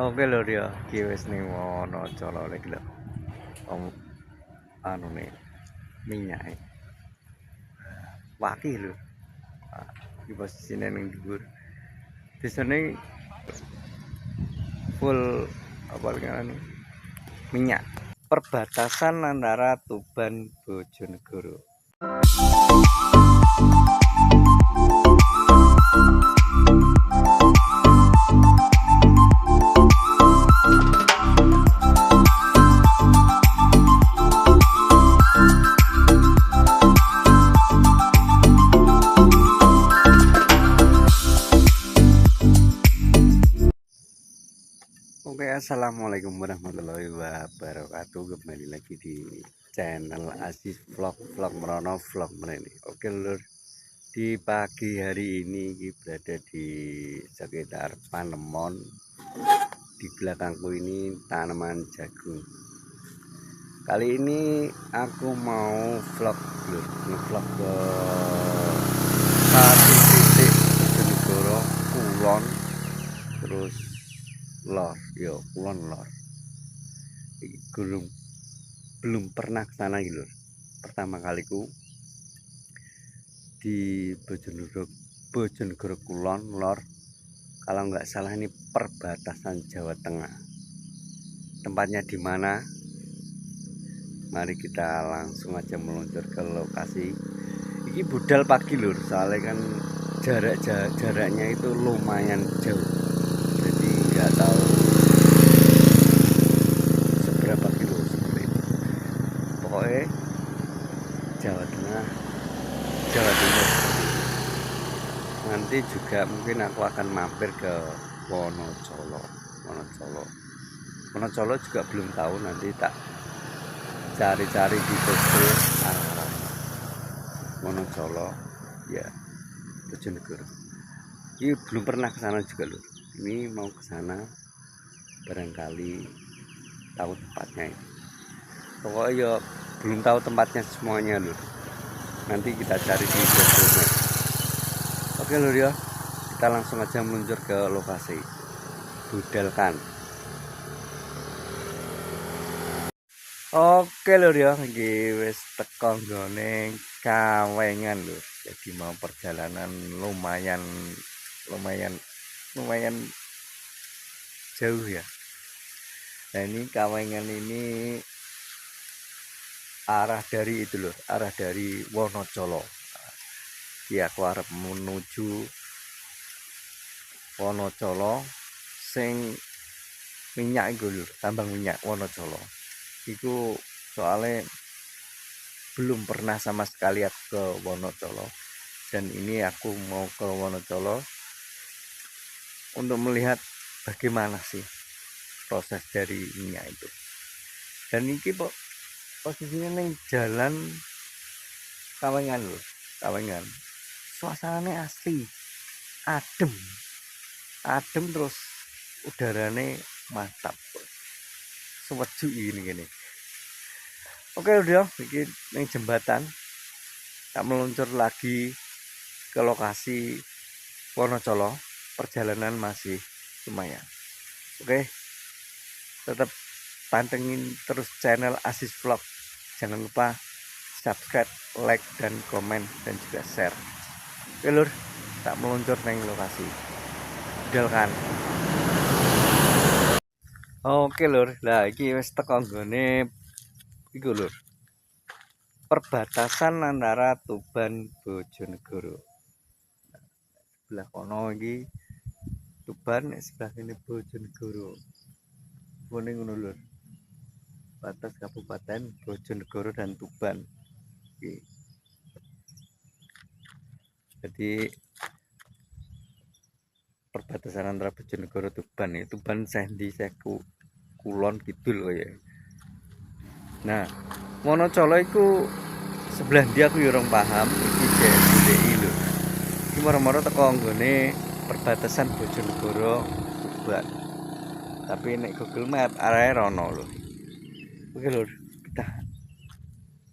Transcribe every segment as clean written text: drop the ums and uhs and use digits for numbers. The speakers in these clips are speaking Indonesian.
Oke lho dia, iki wis ning Wonocolo lagi lho. Om anu nih minyak waki lho. Di posisine ning dhuwur. Disane full apa nih minyak. Perbatasan antara Tuban Bojonegoro. Oke, assalamualaikum warahmatullahi wabarakatuh. Kembali lagi di channel Aziz Vlog Merono Vlog ini. Oke lur, di pagi hari ini kita berada di sekitar Panemon. Di belakangku ini tanaman jagung. Kali ini aku mau vlog lur, ngevlog ke satu titik Bojonegoro Kulon, terus lor, Kulon lor. Belum pernah ke sana gitu. Pertama kaliku di Bojonegoro Kulon lor. Kalau nggak salah ini perbatasan Jawa Tengah. Tempatnya di mana? Mari kita langsung aja meluncur ke lokasi. Ini budal pagi lur, soalnya kan jaraknya itu lumayan jauh. Jadi nggak tahu seberapa kilo seperti itu. Pokoknya Jawa Tengah, Jawa Timur. Nanti juga mungkin aku akan mampir ke Wonocolo juga belum tahu, nanti tak cari-cari di Google arah Wonocolo ya Bojonegoro. Ini belum pernah ke sana juga loh. Ini mau ke sana barangkali tahu tempatnya ini. Pokoknya ya belum tahu tempatnya semuanya loh. Nanti kita cari di Google Maps. Oke lur ya, kita langsung aja meluncur ke lokasi. Budalkan. Oke lur ya, iki wis teko nggone Kawengan lur. Jadi mau perjalanan lumayan jauh ya. Nah ini Kawengan ini arah dari itu lur, arah dari Wonocolo. Ya aku arep menuju Wonocolo sing minyak iku lur, tambang minyak Wonocolo. Iku soalnya belum pernah sama sekali aku ke Wonocolo, dan ini aku mau ke Wonocolo untuk melihat bagaimana sih proses dari minyak itu. Dan ini posisinya nih jalan Kawengan lur, Kawengan. Suasananya asli adem terus udaranya mantap, sejuk gini. Oke udah bikin nih jembatan, tak meluncur lagi ke lokasi Wonocolo. Perjalanan masih lumayan. Oke, tetap pantengin terus channel Aziz Vlog. Jangan lupa subscribe, like, dan komen, dan juga share. Oke lur, tak meluncur neng lokasi. Budalkan. Oke lur, lah iki wis teko nggone iku lur. Perbatasan antara Tuban Bojonegoro. Sebelah kono iki Tuban, sebelah ini Bojonegoro. Kuning ngono lur. Batas Kabupaten Bojonegoro dan Tuban. Oke. Jadi perbatasan antara Bojonegoro Tuban ya. Tuban sendi seku Kulon Kidul ya. Nah, Wonocolo iku sebelah dia aku urung paham iki JSDI lho. Iki moro-moro teko nggone perbatasan Bojonegoro Tuban. Tapi nek Google Map arahnya rono lho. Oke lur, kita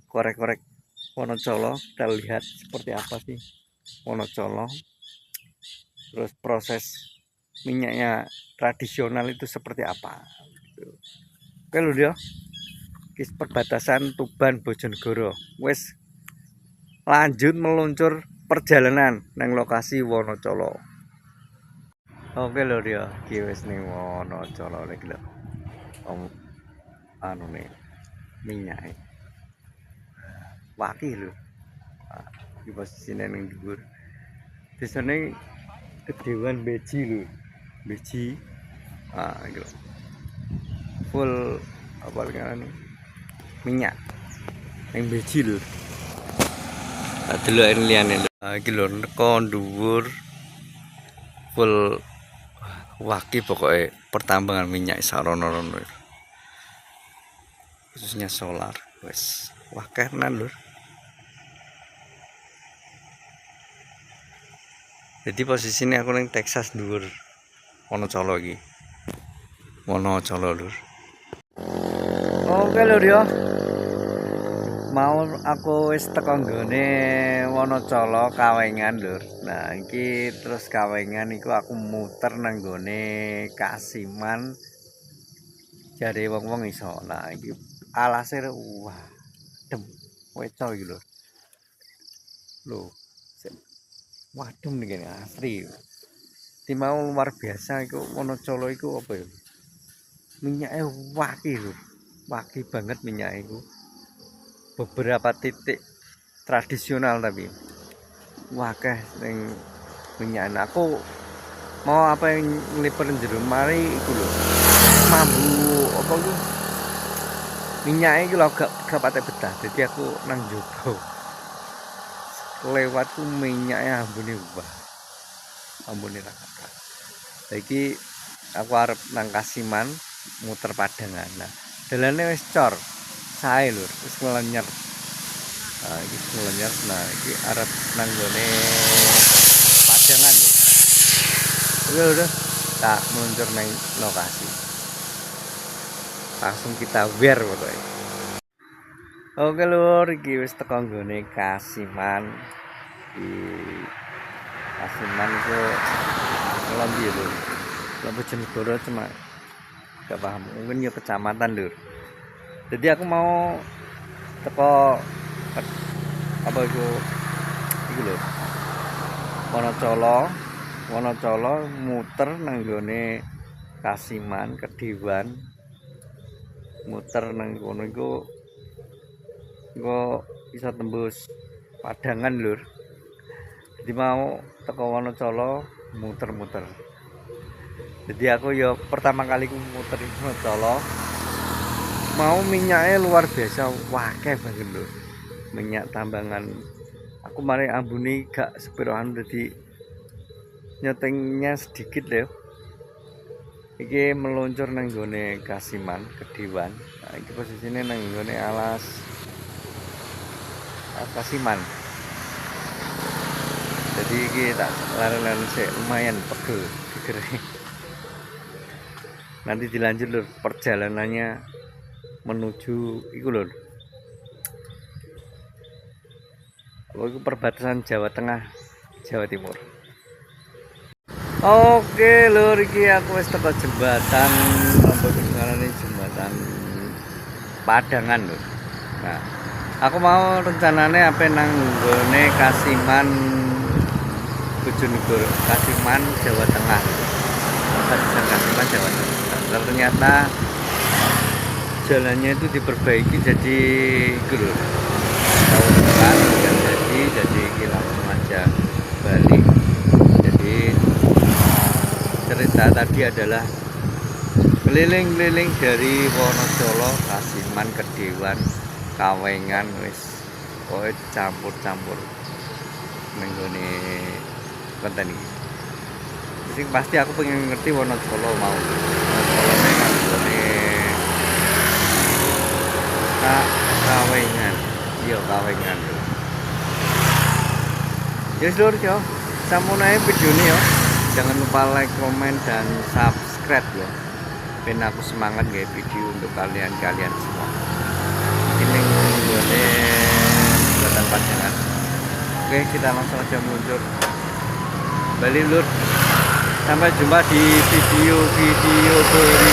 korek-korek Wonocolo, kita lihat seperti apa sih Wonocolo. Terus proses minyaknya tradisional itu seperti apa. Oke lho dia, kis perbatasan Tuban Bojonegoro. Wes lanjut meluncur perjalanan nang lokasi Wonocolo. Oke lho dia, iki wis ning Wonocolo lagi lho. Anu nih minyak waki lho. Di posisine ning dhuwur. Desane Kedewan Beji lho. Beji. Iki lho. Full apa kan minyak yang Beji lho. Delok liyane lho. Iki lho neko dhuwur full waki pokoknya pertambangan minyak sarono-rono. Khususnya solar. Wes wakenan lho. Jadi posisi ini aku neng Texas dhuwur Wonocolo iki. Wonocolo lur. Oke lur ya. Mau aku wis teko nggone Wonocolo Kawengan lur. Nah, iki terus Kawengan iku aku muter nang nggone Kasiman. Jare wong-wong iso. Nah, iki alase wah. Dem weco iki lur. Lho. Waduh nih asri. Di mau luar biasa iku Wonocolo iku apa ya? Minyaknya waki lho. Waki banget minyak iku. Beberapa titik tradisional tapi wakeh ning minyak. Aku mau apa yang ngeliper jero mari iku lho. Mambu apa iku? Minyak iki lho gak patek betah. Jadi aku nang jogo. Lewatku minyaknya ambune wah. Ambune ra kathah. Saiki aku arep nang Kasiman muter Padangan. Nah, dalane wis cor. Sae lur, wis nglenyer. Nah, iki nglenyer. Nah, iki arep nang gone Padangan lho. Udah. Tak meluncur nang lokasi. Langsung kita wear pokoknya. Oke lur, iki wis teko nggone Kasiman. Di Kasiman itu Lombi lur. Lombi Bojonegoro cuma gak paham. Mungkin ya kecamatan lur. Jadi aku mau teko apa itu lur. Wonocolo muter nang nggone Kasiman Kedewan. Muter nang kono iku bisa tembus Padangan lur. Jadi mau teko Wonocolo muter-muter. Jadi aku ya pertama kali ku muter Wonocolo. Mau minyaknya luar biasa wakeh banget lur. Minyak tambangan. Aku mari ambune gak sepiroan jadi nyetengnya sedikit lho. Iki meluncur nang nggone Kasiman Kedewan. Nah, iki posisine nang nggone alas Kasiman. Jadi iki tak lari-lari sik lumayan pegel gegere. Nanti dilanjut lur perjalanannya menuju iku lur. Iku perbatasan Jawa Tengah Jawa Timur. Oke lur, iki aku wis teko jembatan apa jenenge jembatan Padangan lur. Nah, aku mau rencanane apa nang nggone Kasiman Bojonegoro, Kasiman Jawa Tengah. Perbatasan Kasiman Jawa Tengah. Nah, ternyata jalannya itu diperbaiki jadi iku lur. Tahun depan jadi langsung aja balik. Jadi cerita tadi adalah keliling-keliling dari Wonocolo, Kasiman, Kedewan, Kawengan wis kowe campur-campur nenggone konten iki. Jadi pasti aku pengen ngerti Wonocolo mau. Wonocolo nenggone Kawengan. Iya Kawengan. Yes lur yo, sampun ae video ini yo. Jangan lupa like, komen, dan subscribe ya. Ben aku semangat nggak video untuk kalian semua. Ini gue buatan Padangan. Oke, kita langsung aja muncul. Balik lur. Sampai jumpa di video-video berikutnya.